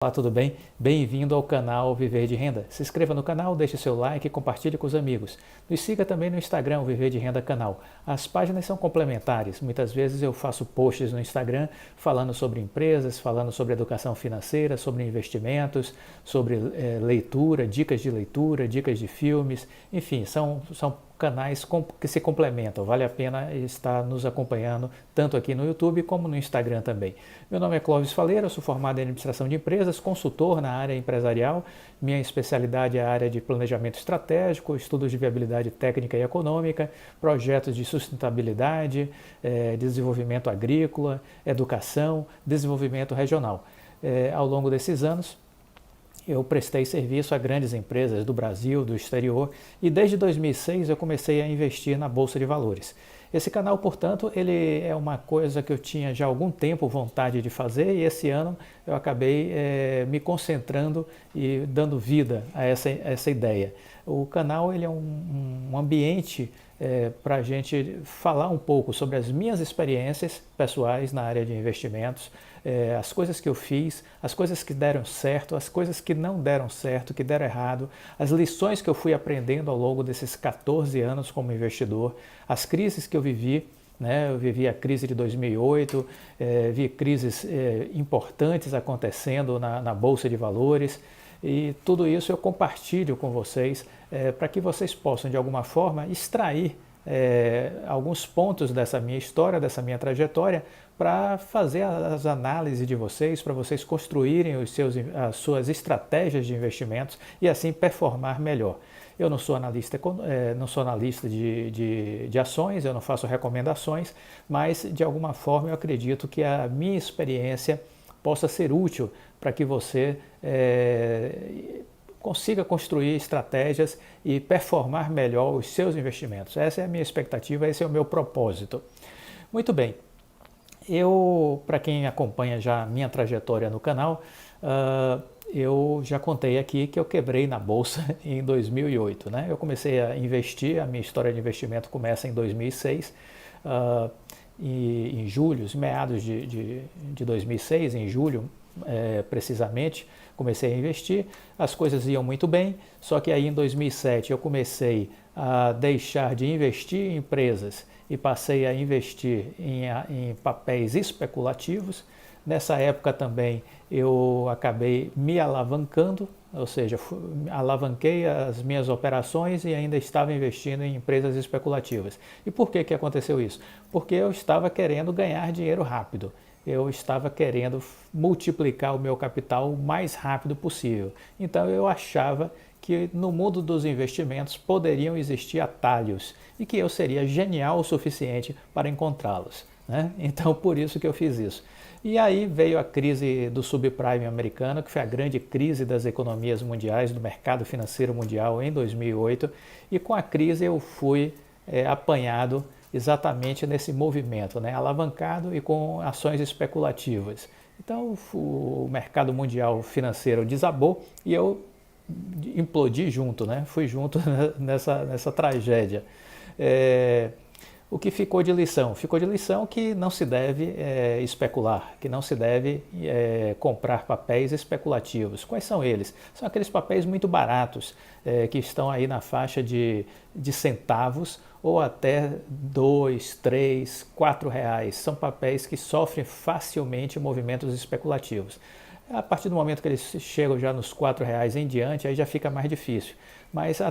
Olá, tudo bem? Bem-vindo ao canal Viver de Renda. Se inscreva no canal, deixe seu like e compartilhe com os amigos. Nos siga também no Instagram, o Viver de Renda Canal. As páginas são complementares. Muitas vezes eu faço posts no Instagram falando sobre empresas, falando sobre educação financeira, sobre investimentos, sobre leitura, dicas de filmes. Enfim, são canais que se complementam. Vale a pena estar nos acompanhando tanto aqui no YouTube como no Instagram também. Meu nome é Clóvis Faleira, eu sou formado em administração de empresas, consultor na área empresarial. Minha especialidade é a área de planejamento estratégico, estudos de viabilidade técnica e econômica, projetos de sustentabilidade, desenvolvimento agrícola, educação, desenvolvimento regional. Ao longo desses anos, eu prestei serviço a grandes empresas do Brasil, do exterior, e desde 2006 eu comecei a investir na Bolsa de Valores. Esse canal, portanto, ele é uma coisa que eu tinha já há algum tempo vontade de fazer, e esse ano eu acabei me concentrando e dando vida a essa ideia. O canal ele é um ambiente para a gente falar um pouco sobre as minhas experiências pessoais na área de investimentos, as coisas que eu fiz, as coisas que deram certo, as coisas que não deram certo, que deram errado, as lições que eu fui aprendendo ao longo desses 14 anos como investidor, as crises que eu vivi. Eu vivi a crise de 2008, vi crises importantes acontecendo na Bolsa de Valores, e tudo isso eu compartilho com vocês para que vocês possam, de alguma forma, extrair alguns pontos dessa minha história, dessa minha trajetória, para fazer as análises de vocês, para vocês construírem as suas estratégias de investimentos e assim performar melhor. Eu não sou analista, de ações, eu não faço recomendações, mas de alguma forma eu acredito que a minha experiência possa ser útil para que você consiga construir estratégias e performar melhor os seus investimentos. Essa é a minha expectativa, esse é o meu propósito. Muito bem, para quem acompanha já a minha trajetória no canal, eu já contei aqui que eu quebrei na Bolsa em 2008. Eu comecei a investir, a minha história de investimento começa em 2006, e em julho, meados de 2006, em julho precisamente, comecei a investir, as coisas iam muito bem, só que aí em 2007 eu comecei a deixar de investir em empresas e passei a investir em papéis especulativos. Nessa época também eu acabei me alavancando, ou seja, alavanquei as minhas operações e ainda estava investindo em empresas especulativas. E por que aconteceu isso? Porque eu estava querendo ganhar dinheiro rápido. Eu estava querendo multiplicar o meu capital o mais rápido possível. Então eu achava que no mundo dos investimentos poderiam existir atalhos e que eu seria genial o suficiente para encontrá-los. Então por isso que eu fiz isso. E aí veio a crise do subprime americano, que foi a grande crise das economias mundiais, do mercado financeiro mundial em 2008, e com a crise eu fui apanhado exatamente nesse movimento, alavancado e com ações especulativas. Então o mercado mundial financeiro desabou e eu implodi junto, fui junto nessa tragédia. O que ficou de lição? Ficou de lição que não se deve especular, que não se deve comprar papéis especulativos. Quais são eles? São aqueles papéis muito baratos, que estão aí na faixa de centavos ou até 2, 3, 4 reais. São papéis que sofrem facilmente movimentos especulativos. A partir do momento que eles chegam já nos 4 reais em diante, aí já fica mais difícil. Mas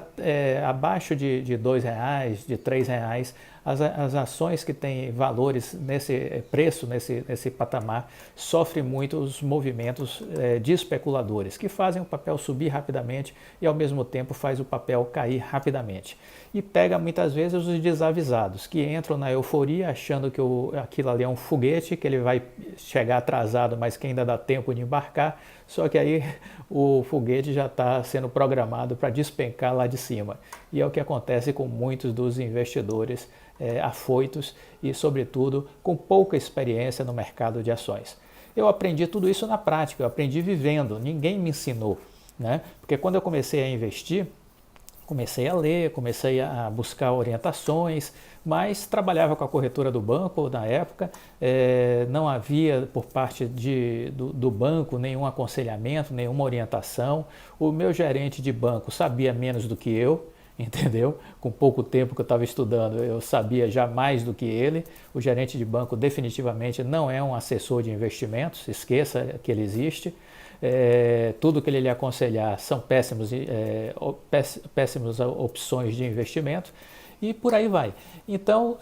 abaixo de 2 reais, de 3 reais, as ações que têm valores nesse preço, nesse patamar, sofrem muito os movimentos de especuladores, que fazem o papel subir rapidamente e ao mesmo tempo faz o papel cair rapidamente. E pega muitas vezes os desavisados, que entram na euforia achando que aquilo ali é um foguete, que ele vai chegar atrasado, mas que ainda dá tempo de embarcar, só que aí o foguete já está sendo programado para despencar lá de cima. E é o que acontece com muitos dos investidores afoitos e, sobretudo, com pouca experiência no mercado de ações. Eu aprendi tudo isso na prática, eu aprendi vivendo, ninguém me ensinou. Porque quando eu comecei a investir, Comecei a ler, comecei a buscar orientações, mas trabalhava com a corretora do banco na época, não havia por parte do banco nenhum aconselhamento, nenhuma orientação. O meu gerente de banco sabia menos do que eu, entendeu? Com pouco tempo que eu estava estudando, eu sabia já mais do que ele. O gerente de banco definitivamente não é um assessor de investimentos, esqueça que ele existe. Tudo que ele lhe aconselhar são péssimas opções de investimento e por aí vai. Então,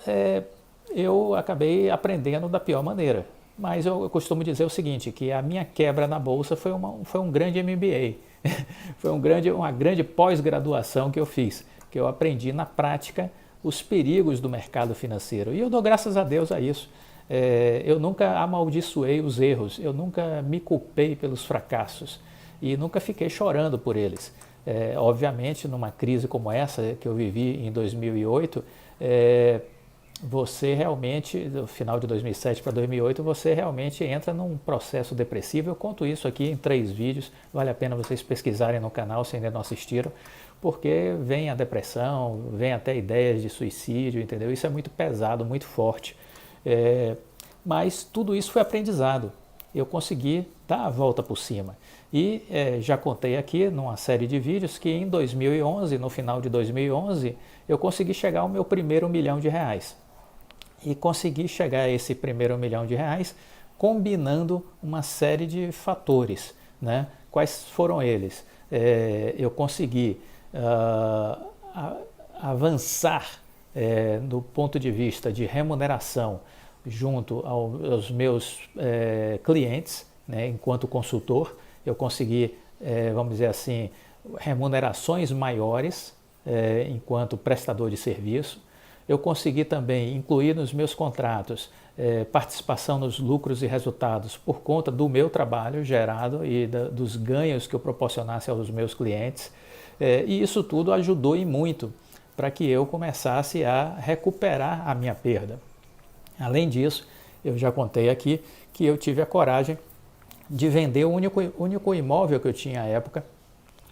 eu acabei aprendendo da pior maneira. Mas eu costumo dizer o seguinte, que a minha quebra na Bolsa foi um grande MBA, foi uma grande pós-graduação que eu fiz, que eu aprendi na prática os perigos do mercado financeiro. E eu dou graças a Deus a isso. Eu nunca amaldiçoei os erros, eu nunca me culpei pelos fracassos e nunca fiquei chorando por eles. Obviamente, numa crise como essa que eu vivi em 2008, você realmente, no final de 2007 para 2008, você realmente entra num processo depressivo. Eu conto isso aqui em 3 vídeos, vale a pena vocês pesquisarem no canal se ainda não assistiram, porque vem a depressão, vem até ideias de suicídio, entendeu? Isso é muito pesado, muito forte. Mas tudo isso foi aprendizado. Eu consegui dar a volta por cima. E já contei aqui numa série de vídeos que em 2011, no final de 2011, eu consegui chegar ao meu primeiro R$ 1.000.000. E consegui chegar a esse primeiro R$ 1.000.000 combinando uma série de fatores, né? Quais foram eles? Eu consegui avançar do ponto de vista de remuneração junto aos meus clientes, né, enquanto consultor. Eu consegui, vamos dizer assim, remunerações maiores enquanto prestador de serviço. Eu consegui também incluir nos meus contratos participação nos lucros e resultados por conta do meu trabalho gerado e dos ganhos que eu proporcionasse aos meus clientes. E isso tudo ajudou e muito para que eu começasse a recuperar a minha perda. Além disso, eu já contei aqui que eu tive a coragem de vender o único imóvel que eu tinha à época,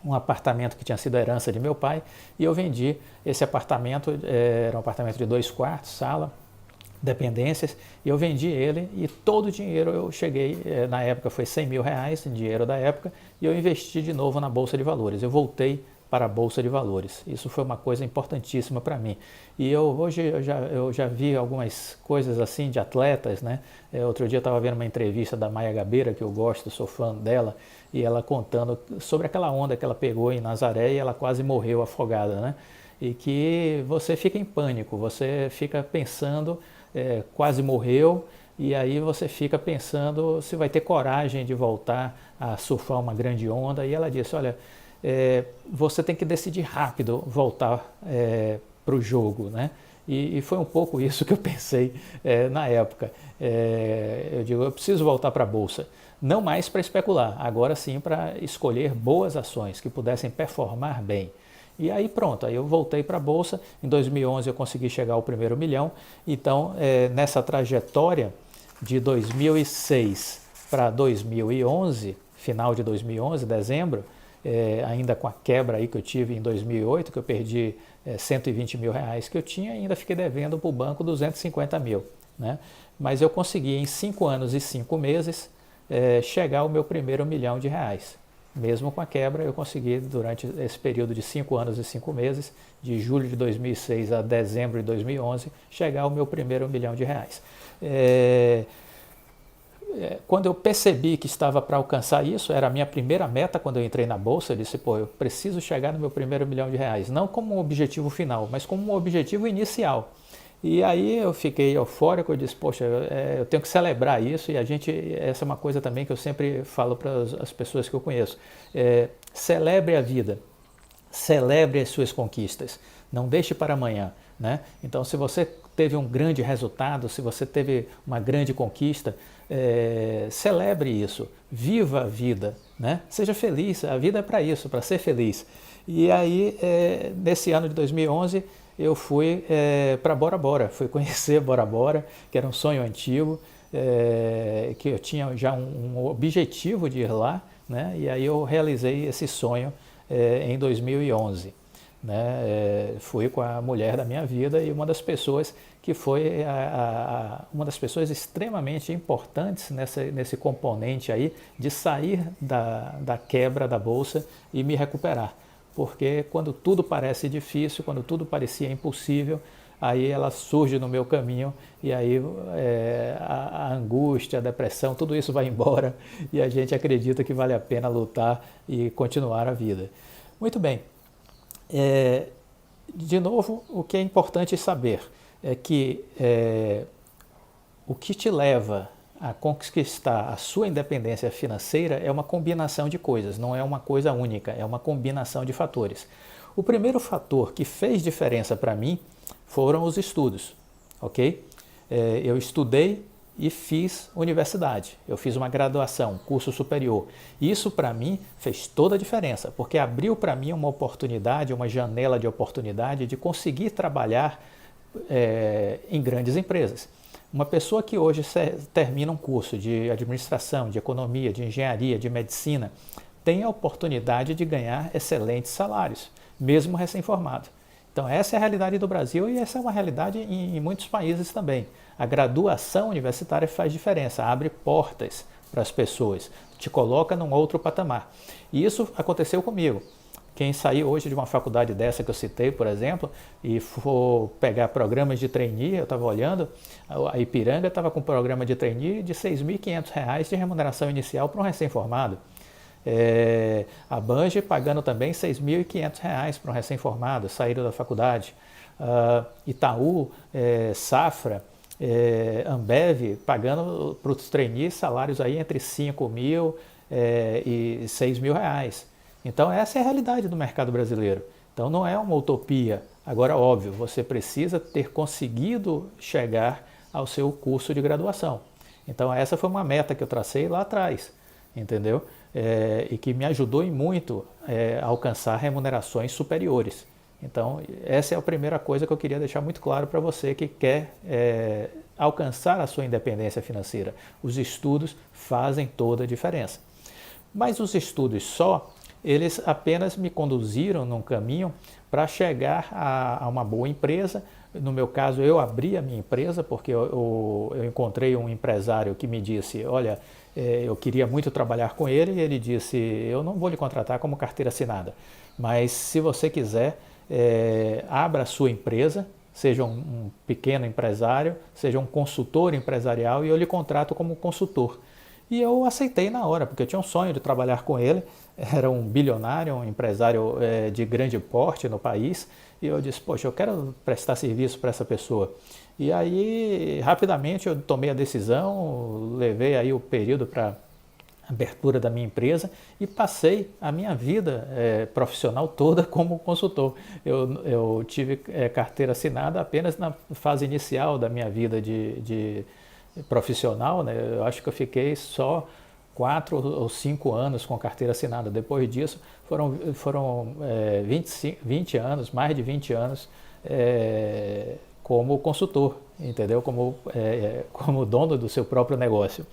um apartamento que tinha sido a herança de meu pai, e eu vendi esse apartamento, era um apartamento de 2 quartos, sala, dependências, e eu vendi ele e todo o dinheiro eu cheguei, na época foi R$ 100.000, dinheiro da época, e eu investi de novo na Bolsa de Valores. Eu voltei para a Bolsa de Valores. Isso foi uma coisa importantíssima para mim. E hoje eu já vi algumas coisas assim de atletas, né? Outro dia eu estava vendo uma entrevista da Maia Gabeira, que eu gosto, sou fã dela, e ela contando sobre aquela onda que ela pegou em Nazaré e ela quase morreu afogada, né? E que você fica em pânico, você fica pensando, quase morreu, e aí você fica pensando se vai ter coragem de voltar a surfar uma grande onda. E ela disse, olha, você tem que decidir rápido voltar para o jogo, né? E foi um pouco isso que eu pensei na época. Eu digo, eu preciso voltar para a Bolsa, não mais para especular, agora sim para escolher boas ações que pudessem performar bem. E aí pronto, aí eu voltei para a Bolsa, em 2011 eu consegui chegar ao primeiro milhão. Então nessa trajetória de 2006 para 2011, final de 2011, dezembro, ainda com a quebra aí que eu tive em 2008, que eu perdi R$ 120 mil que eu tinha, e ainda fiquei devendo para o banco 250 mil, né? Mas eu consegui em 5 anos e 5 meses chegar ao meu primeiro R$ 1.000.000. Mesmo com a quebra, eu consegui durante esse período de 5 anos e 5 meses, de julho de 2006 a dezembro de 2011, chegar ao meu primeiro R$ 1.000.000. Quando eu percebi que estava para alcançar isso, era a minha primeira meta quando eu entrei na Bolsa, eu disse, pô, eu preciso chegar no meu primeiro R$ 1.000.000, não como um objetivo final, mas como um objetivo inicial. E aí eu fiquei eufórico, eu disse, poxa, eu tenho que celebrar isso, e essa é uma coisa também que eu sempre falo para as pessoas que eu conheço, celebre a vida, celebre as suas conquistas, não deixe para amanhã, né? Então, se você teve um grande resultado, se você teve uma grande conquista, celebre isso, viva a vida, né? Seja feliz, a vida é para isso, para ser feliz. E aí, nesse ano de 2011, eu fui para Bora Bora, fui conhecer Bora Bora, que era um sonho antigo, que eu tinha já um objetivo de ir lá, né? E aí eu realizei esse sonho em 2011. né? Fui com a mulher da minha vida e uma das pessoas que foi uma das pessoas extremamente importantes nesse componente aí de sair da quebra da bolsa e me recuperar. Porque quando tudo parece difícil, quando tudo parecia impossível, aí ela surge no meu caminho e aí a angústia, a depressão, tudo isso vai embora e a gente acredita que vale a pena lutar e continuar a vida. Muito bem. De novo, o que é importante saber é que o que te leva a conquistar a sua independência financeira é uma combinação de coisas, não é uma coisa única, é uma combinação de fatores. O primeiro fator que fez diferença para mim foram os estudos, ok? Eu estudei e fiz universidade, eu fiz uma graduação, curso superior. Isso para mim fez toda a diferença, porque abriu para mim uma oportunidade, uma janela de oportunidade de conseguir trabalhar em grandes empresas. Uma pessoa que hoje termina um curso de administração, de economia, de engenharia, de medicina, tem a oportunidade de ganhar excelentes salários, mesmo recém-formado. Então essa é a realidade do Brasil e essa é uma realidade em muitos países também. A graduação universitária faz diferença, abre portas para as pessoas, te coloca num outro patamar. E isso aconteceu comigo. Quem sair hoje de uma faculdade dessa que eu citei, por exemplo, e for pegar programas de trainee, eu estava olhando, a Ipiranga estava com um programa de trainee de R$ 6.500 de remuneração inicial para um recém-formado. A Bunge pagando também R$ 6.500 para um recém-formado, saído da faculdade. Itaú, Safra, Ambev pagando para os trainees salários aí entre 5 mil e 6 mil reais. Então essa é a realidade do mercado brasileiro. Então não é uma utopia. Agora, óbvio, você precisa ter conseguido chegar ao seu curso de graduação. Então essa foi uma meta que eu tracei lá atrás, entendeu? E que me ajudou muito a alcançar remunerações superiores. Então essa é a primeira coisa que eu queria deixar muito claro para você que quer alcançar a sua independência financeira. Os estudos fazem toda a diferença. Mas os estudos só, eles apenas me conduziram num caminho para chegar a uma boa empresa. No meu caso, eu abri a minha empresa porque eu encontrei um empresário que me disse, olha, eu queria muito trabalhar com ele, e ele disse, eu não vou lhe contratar como carteira assinada, mas se você quiser, abra a sua empresa, seja um pequeno empresário, seja um consultor empresarial e eu lhe contrato como consultor. E eu aceitei na hora, porque eu tinha um sonho de trabalhar com ele, era um bilionário, um empresário de grande porte no país, e eu disse, poxa, eu quero prestar serviço para essa pessoa. E aí, rapidamente, eu tomei a decisão, levei aí o período para abertura da minha empresa e passei a minha vida profissional toda como consultor. Eu tive carteira assinada apenas na fase inicial da minha vida de profissional, né? Eu acho que eu fiquei só 4 ou 5 anos com carteira assinada. Depois disso foram 20 anos, mais de 20 anos como consultor, entendeu? Como dono do seu próprio negócio.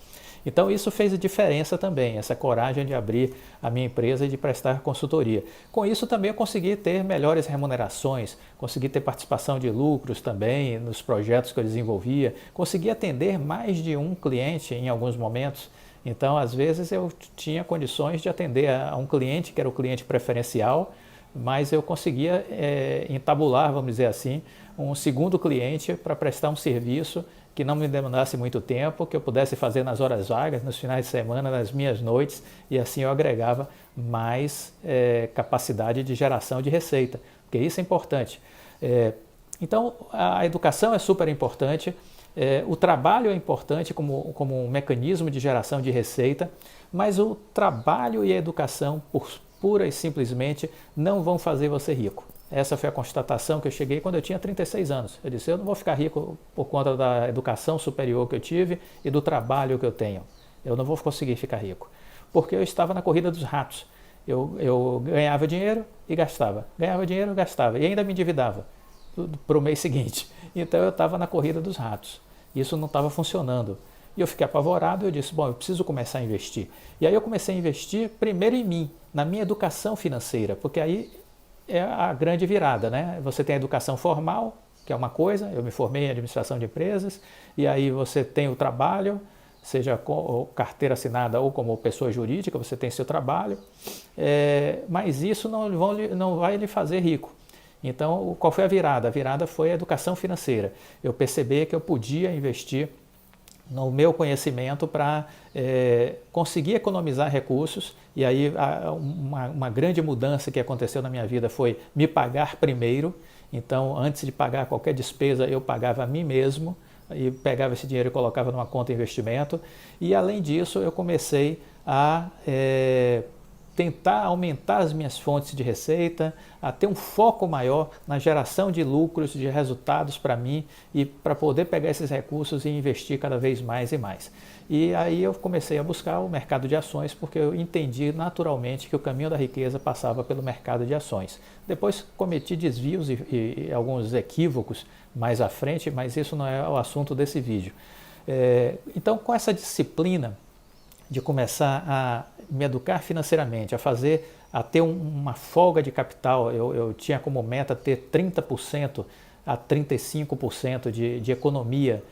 Então isso fez a diferença também, essa coragem de abrir a minha empresa e de prestar consultoria. Com isso também eu consegui ter melhores remunerações, consegui ter participação de lucros também nos projetos que eu desenvolvia, consegui atender mais de um cliente em alguns momentos. Então às vezes eu tinha condições de atender a um cliente que era o cliente preferencial, mas eu conseguia entabular, vamos dizer assim, um segundo cliente para prestar um serviço que não me demandasse muito tempo, que eu pudesse fazer nas horas vagas, nos finais de semana, nas minhas noites, e assim eu agregava mais capacidade de geração de receita, porque isso é importante. Então, a educação é super importante, o trabalho é importante como um mecanismo de geração de receita, mas o trabalho e a educação, pura e simplesmente, não vão fazer você rico. Essa foi a constatação que eu cheguei quando eu tinha 36 anos. Eu disse, eu não vou ficar rico por conta da educação superior que eu tive e do trabalho que eu tenho. Eu não vou conseguir ficar rico. Porque eu estava na corrida dos ratos. Eu ganhava dinheiro e gastava. Ganhava dinheiro e gastava. E ainda me endividava para o mês seguinte. Então eu estava na corrida dos ratos. Isso não estava funcionando. E eu fiquei apavorado e eu disse, bom, eu preciso começar a investir. E aí eu comecei a investir primeiro em mim, na minha educação financeira. Porque aí é a grande virada, né? Você tem a educação formal, que é uma coisa, eu me formei em administração de empresas, e aí você tem o trabalho, seja com carteira assinada ou como pessoa jurídica, você tem seu trabalho, mas isso não vai lhe fazer rico. Então, qual foi a virada? A virada foi a educação financeira. Eu percebi que eu podia investir no meu conhecimento para conseguir economizar recursos, e aí uma grande mudança que aconteceu na minha vida foi me pagar primeiro. Então, antes de pagar qualquer despesa, eu pagava a mim mesmo, e pegava esse dinheiro e colocava numa conta de investimento. E além disso, eu comecei a tentar aumentar as minhas fontes de receita, a ter um foco maior na geração de lucros, de resultados para mim, e para poder pegar esses recursos e investir cada vez mais e mais. E aí eu comecei a buscar o mercado de ações, porque eu entendi naturalmente que o caminho da riqueza passava pelo mercado de ações. Depois cometi desvios e alguns equívocos mais à frente, mas isso não é o assunto desse vídeo. Então, com essa disciplina de começar a me educar financeiramente, a ter uma folga de capital, eu tinha como meta ter 30% a 35% de economia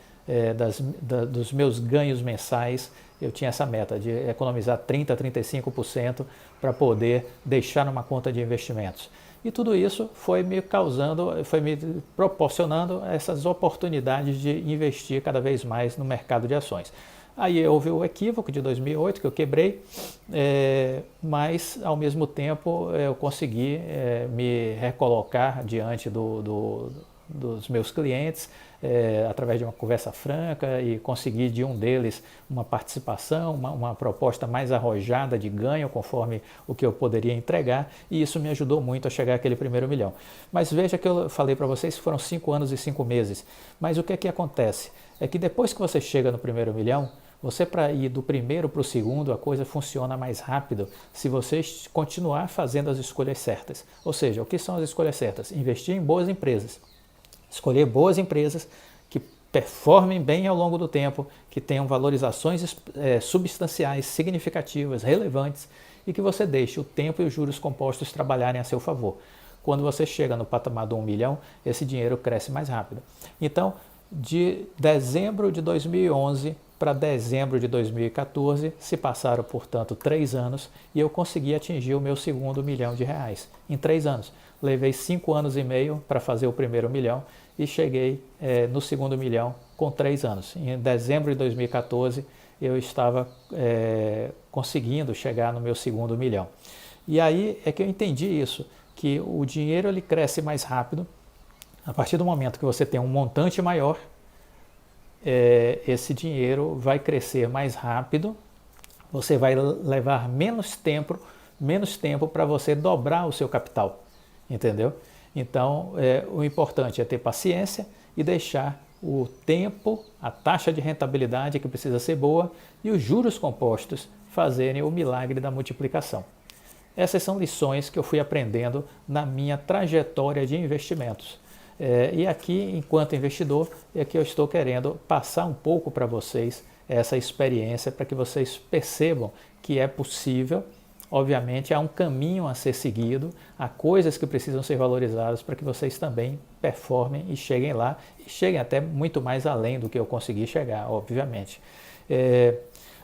dos meus ganhos mensais. Eu tinha essa meta de economizar 30% a 35% para poder deixar numa conta de investimentos. E tudo isso foi me proporcionando essas oportunidades de investir cada vez mais no mercado de ações. Aí houve o equívoco de 2008 que eu quebrei, mas ao mesmo tempo eu consegui me recolocar diante dos meus clientes através de uma conversa franca, e consegui de um deles uma participação, uma proposta mais arrojada de ganho conforme o que eu poderia entregar, e isso me ajudou muito a chegar àquele primeiro milhão. Mas veja que eu falei para vocês que foram 5 anos e 5 meses, mas o que é que acontece? É que depois que você chega no primeiro milhão, você, para ir do primeiro para o segundo, a coisa funciona mais rápido se você continuar fazendo as escolhas certas. Ou seja, o que são as escolhas certas? Investir em boas empresas. Escolher boas empresas que performem bem ao longo do tempo, que tenham valorizações substanciais, significativas, relevantes, e que você deixe o tempo e os juros compostos trabalharem a seu favor. Quando você chega no patamar do 1 milhão, esse dinheiro cresce mais rápido. Então, de dezembro de 2011 para dezembro de 2014, se passaram, portanto, 3 anos, e eu consegui atingir o meu segundo milhão de reais. Em 3 anos. Levei 5 anos e meio para fazer o primeiro milhão e cheguei no segundo milhão com 3 anos. Em dezembro de 2014, eu estava conseguindo chegar no meu segundo milhão. E aí é que eu entendi isso, que o dinheiro ele cresce mais rápido. A partir do momento que você tem um montante maior, esse dinheiro vai crescer mais rápido, você vai levar menos tempo para você dobrar o seu capital, entendeu? Então, o importante é ter paciência e deixar o tempo, a taxa de rentabilidade, que precisa ser boa, e os juros compostos fazerem o milagre da multiplicação. Essas são lições que eu fui aprendendo na minha trajetória de investimentos. E aqui, enquanto investidor, é que eu estou querendo passar um pouco para vocês essa experiência, para que vocês percebam que é possível. Obviamente, há um caminho a ser seguido, há coisas que precisam ser valorizadas para que vocês também performem e cheguem lá, e cheguem até muito mais além do que eu consegui chegar, obviamente.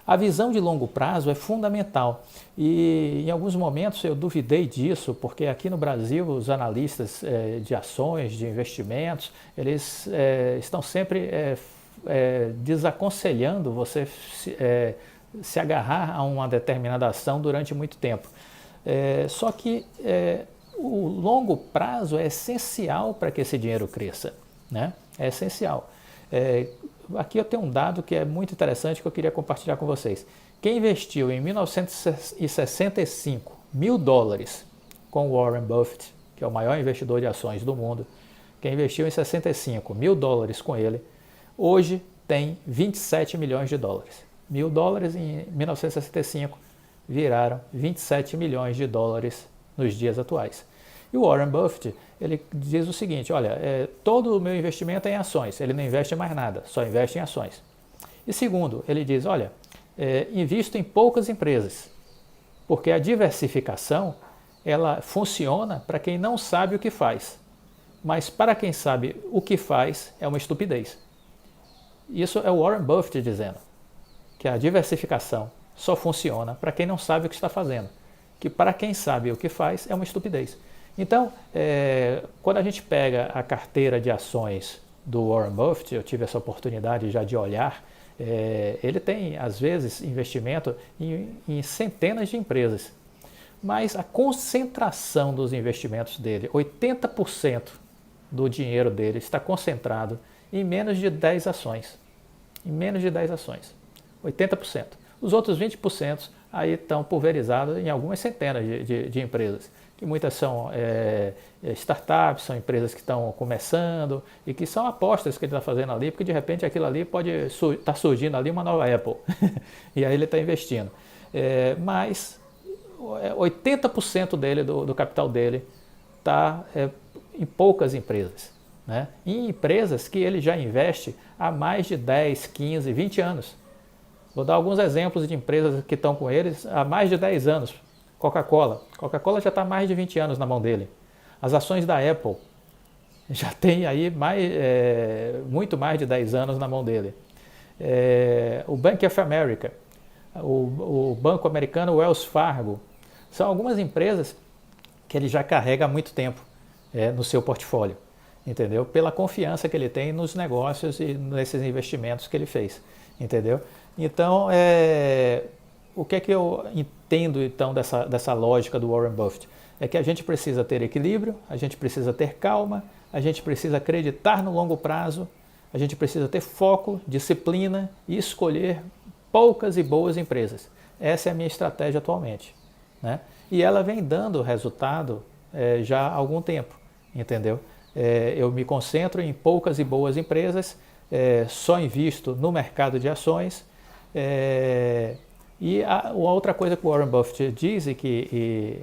A visão de longo prazo é fundamental, e em alguns momentos eu duvidei disso, porque aqui no Brasil os analistas de ações, de investimentos, eles estão sempre desaconselhando você se agarrar a uma determinada ação durante muito tempo. Só que o longo prazo é essencial para que esse dinheiro cresça, né? É essencial. Aqui eu tenho um dado que é muito interessante que eu queria compartilhar com vocês. Quem investiu em 1965 $1.000 com Warren Buffett, que é o maior investidor de ações do mundo, quem investiu em 65 $1.000 com ele, hoje tem 27 milhões de dólares. $1.000 em 1965 viraram 27 milhões de dólares nos dias atuais. E o Warren Buffett, ele diz o seguinte, olha, todo o meu investimento é em ações, ele não investe em mais nada, só investe em ações. E segundo, ele diz, olha, invisto em poucas empresas, porque a diversificação ela funciona para quem não sabe o que faz, mas para quem sabe o que faz é uma estupidez. Isso é o Warren Buffett dizendo, que a diversificação só funciona para quem não sabe o que está fazendo, que para quem sabe o que faz é uma estupidez. Então, quando a gente pega a carteira de ações do Warren Buffett, eu tive essa oportunidade já de olhar, ele tem, às vezes, investimento em centenas de empresas, mas a concentração dos investimentos dele, 80% do dinheiro dele está concentrado em menos de 10 ações. Em menos de 10 ações. 80%. Os outros 20% aí estão pulverizados em algumas centenas de empresas, que muitas são startups, são empresas que estão começando e que são apostas que ele está fazendo ali, porque de repente aquilo ali pode estar surgindo ali uma nova Apple, e aí ele está investindo. Mas 80% dele, do capital dele, está em poucas empresas, né? Em empresas que ele já investe há mais de 10, 15, 20 anos. Vou dar alguns exemplos de empresas que estão com eles há mais de 10 anos. Coca-Cola. Coca-Cola já está há mais de 20 anos na mão dele. As ações da Apple já tem aí muito mais de 10 anos na mão dele. O Bank of America, o banco americano Wells Fargo, são algumas empresas que ele já carrega há muito tempo no seu portfólio, entendeu? Pela confiança que ele tem nos negócios e nesses investimentos que ele fez, entendeu? Então, o que é que eu entendo então dessa lógica do Warren Buffett? É que a gente precisa ter equilíbrio, a gente precisa ter calma, a gente precisa acreditar no longo prazo, a gente precisa ter foco, disciplina e escolher poucas e boas empresas. Essa é a minha estratégia atualmente, né? E ela vem dando resultado já há algum tempo, entendeu? Eu me concentro em poucas e boas empresas, só invisto no mercado de ações. E a outra coisa que o Warren Buffett diz e que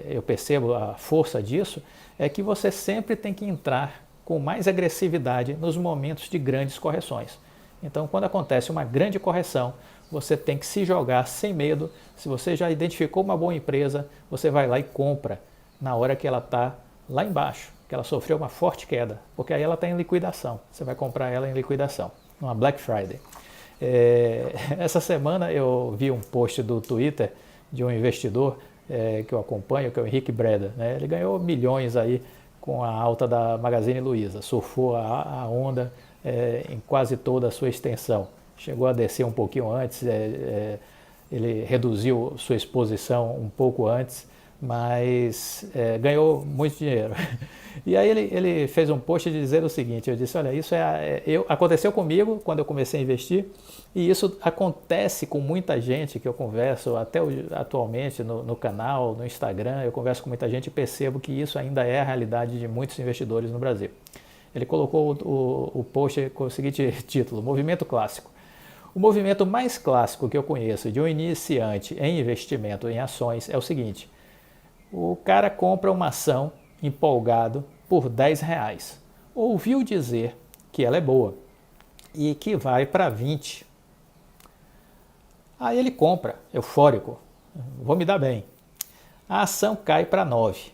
eu percebo a força disso, é que você sempre tem que entrar com mais agressividade nos momentos de grandes correções. Então, quando acontece uma grande correção, você tem que se jogar sem medo. Se você já identificou uma boa empresa, você vai lá e compra na hora que ela está lá embaixo, que ela sofreu uma forte queda, porque aí ela está em liquidação. Você vai comprar ela em liquidação, numa Black Friday. Essa semana eu vi um post do Twitter de um investidor que eu acompanho, que é o Henrique Breda, né? Ele ganhou milhões aí com a alta da Magazine Luiza, surfou a onda em quase toda a sua extensão. Chegou a descer um pouquinho antes, ele reduziu sua exposição um pouco antes, mas ganhou muito dinheiro. E aí ele fez um post dizendo o seguinte, eu disse, olha, isso aconteceu comigo quando eu comecei a investir, e isso acontece com muita gente que eu converso até atualmente no canal, no Instagram, eu converso com muita gente e percebo que isso ainda é a realidade de muitos investidores no Brasil. Ele colocou o post com o seguinte título, Movimento Clássico. O movimento mais clássico que eu conheço de um iniciante em investimento em ações é o seguinte, o cara compra uma ação empolgado por R$10, ouviu dizer que ela é boa e que vai para 20. Aí ele compra, eufórico, vou me dar bem. A ação cai para 9.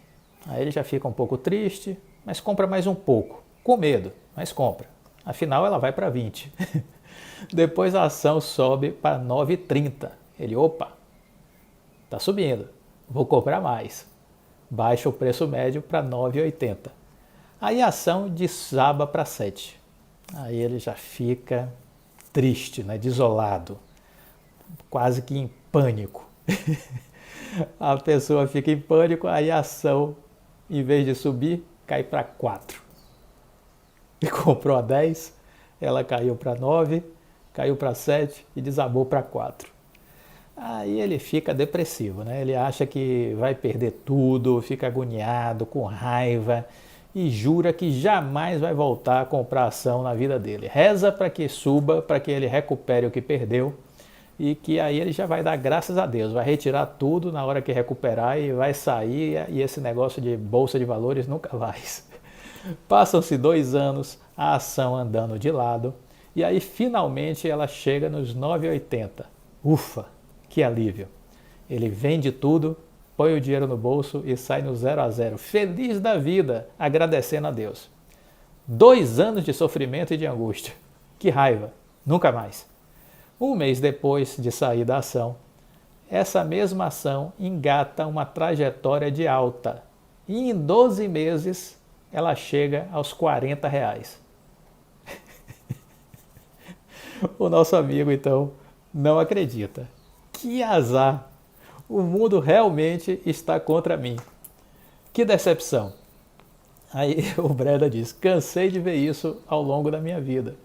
Aí ele já fica um pouco triste, mas compra mais um pouco, com medo, mas compra. Afinal ela vai para 20. Depois a ação sobe para 9,30. Ele, opa, está subindo, vou comprar mais. Baixa o preço médio para 9,80. Aí a ação desaba para 7. Aí ele já fica triste, né, desolado, quase que em pânico. A pessoa fica em pânico, aí a ação, em vez de subir, cai para 4. Ele comprou a 10, ela caiu para 9, caiu para 7 e desabou para 4. Aí ele fica depressivo, né? Ele acha que vai perder tudo, fica agoniado, com raiva e jura que jamais vai voltar a comprar ação na vida dele. Reza para que suba, para que ele recupere o que perdeu e que aí ele já vai dar graças a Deus, vai retirar tudo na hora que recuperar e vai sair e esse negócio de bolsa de valores nunca mais. Passam-se 2 anos, a ação andando de lado e aí finalmente ela chega nos 9,80. Ufa, que alívio! Ele vende tudo põe o dinheiro no bolso e sai no 0 a 0, feliz da vida, agradecendo a Deus. 2 anos de sofrimento e de angústia. Que raiva, nunca mais. Um mês depois de sair da ação, essa mesma ação engata uma trajetória de alta. E em 12 meses ela chega aos R$40. O nosso amigo, então, não acredita. Que azar! O mundo realmente está contra mim. Que decepção! Aí o Breda diz, cansei de ver isso ao longo da minha vida.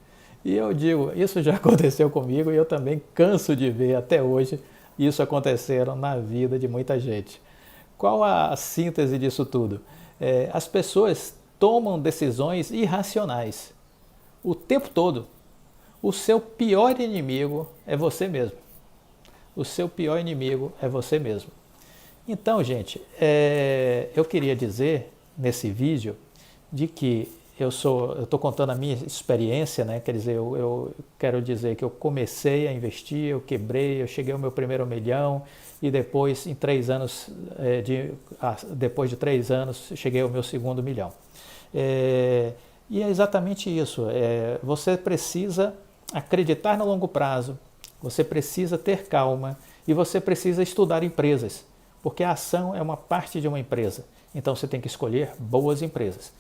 E eu digo, isso já aconteceu comigo e eu também canso de ver até hoje isso acontecendo na vida de muita gente. Qual a síntese disso tudo? As pessoas tomam decisões irracionais o tempo todo. O seu pior inimigo é você mesmo. O seu pior inimigo é você mesmo. Então, gente, eu queria dizer nesse vídeo de que eu estou contando a minha experiência, né? Quer dizer, eu quero dizer que eu comecei a investir, eu quebrei, eu cheguei ao meu primeiro 1 milhão e depois, em 3 anos, depois de 3 anos, cheguei ao meu segundo 1 milhão. E é exatamente isso. Você precisa acreditar no longo prazo, você precisa ter calma e você precisa estudar empresas, porque a ação é uma parte de uma empresa. Então você tem que escolher boas empresas.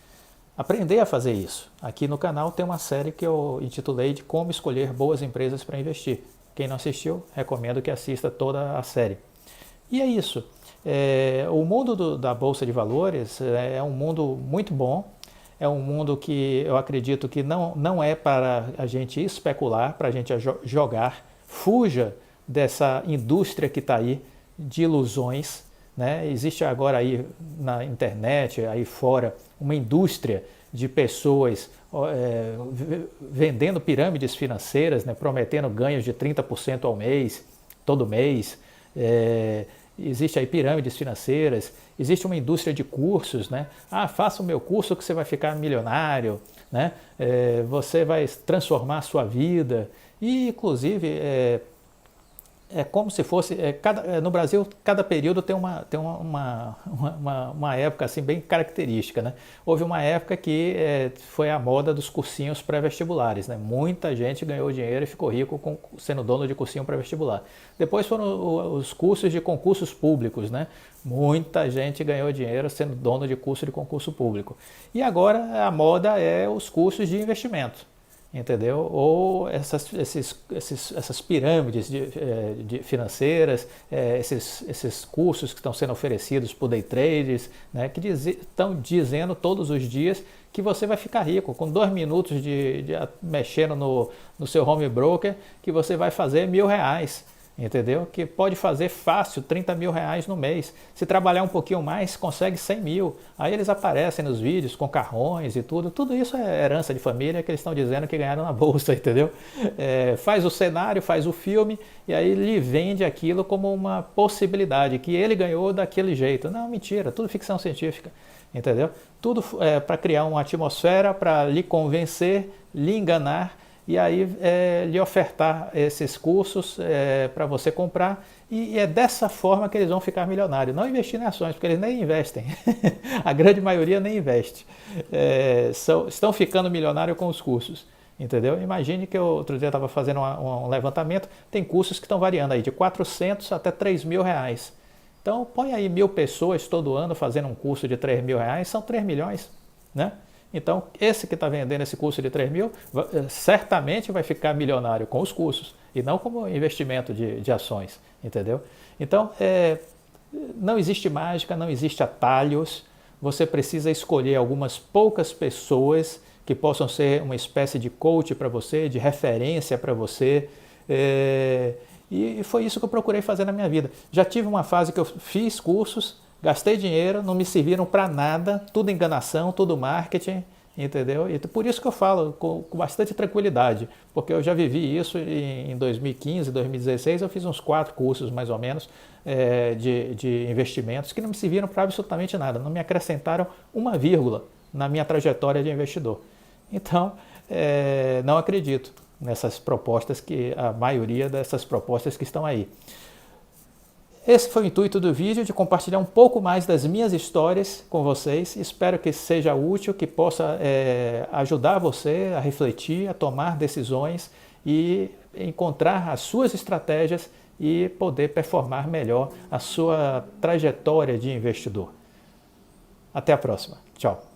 Aprender a fazer isso. Aqui no canal tem uma série que eu intitulei de Como Escolher Boas Empresas para Investir. Quem não assistiu, recomendo que assista toda a série. E é isso. O mundo da Bolsa de Valores é um mundo muito bom. É um mundo que eu acredito que não é para a gente especular, para a gente jogar. Fuja dessa indústria que está aí de ilusões. Né? Existe agora aí na internet, aí fora, uma indústria de pessoas vendendo pirâmides financeiras, né? Prometendo ganhos de 30% ao mês, todo mês. Existe aí pirâmides financeiras, existe uma indústria de cursos, né? Faça o meu curso que você vai ficar milionário, né? Você vai transformar a sua vida. E, inclusive, é como se fosse, no Brasil, cada período tem uma época assim, bem característica. Né? Houve uma época que foi a moda dos cursinhos pré-vestibulares. Né? Muita gente ganhou dinheiro e ficou rico sendo dono de cursinho pré-vestibular. Depois foram os cursos de concursos públicos. Né? Muita gente ganhou dinheiro sendo dono de curso de concurso público. E agora a moda é os cursos de investimento. Entendeu? Ou essas pirâmides financeiras, esses cursos que estão sendo oferecidos por day traders, né, que estão dizendo todos os dias que você vai ficar rico. Com 2 minutos mexendo no seu home broker, que você vai fazer R$1.000. Entendeu? Que pode fazer fácil R$30 mil no mês. Se trabalhar um pouquinho mais, consegue 100 mil. Aí eles aparecem nos vídeos com carrões e tudo. Tudo isso é herança de família que eles estão dizendo que ganharam na bolsa, entendeu? Faz o cenário, faz o filme e aí lhe vende aquilo como uma possibilidade, que ele ganhou daquele jeito. Não, mentira, tudo ficção científica. Entendeu? Tudo para criar uma atmosfera, para lhe convencer, lhe enganar e aí lhe ofertar esses cursos para você comprar e é dessa forma que eles vão ficar milionários. Não investir em ações, porque eles nem investem. A grande maioria nem investe. Estão ficando milionários com os cursos. Entendeu? Imagine que eu outro dia estava fazendo um levantamento, tem cursos que estão variando aí de 400 até 3 mil reais. Então põe aí 1.000 pessoas todo ano fazendo um curso de 3 mil reais, são 3 milhões, né? Então, esse que está vendendo esse curso de 3 mil, certamente vai ficar milionário com os cursos, e não como investimento de ações, entendeu? Então, não existe mágica, não existe atalhos, você precisa escolher algumas poucas pessoas que possam ser uma espécie de coach para você, de referência para você, e foi isso que eu procurei fazer na minha vida. Já tive uma fase que eu fiz cursos, gastei dinheiro, não me serviram para nada, tudo enganação, tudo marketing, entendeu? E por isso que eu falo com bastante tranquilidade, porque eu já vivi isso em 2015, 2016, eu fiz uns 4 cursos mais ou menos de investimentos que não me serviram para absolutamente nada, não me acrescentaram uma vírgula na minha trajetória de investidor. Então, não acredito nessas propostas, a maioria dessas propostas que estão aí. esse foi o intuito do vídeo, de compartilhar um pouco mais das minhas histórias com vocês. Espero que seja útil, que possa ajudar você a refletir, a tomar decisões e encontrar as suas estratégias e poder performar melhor a sua trajetória de investidor. Até a próxima. Tchau.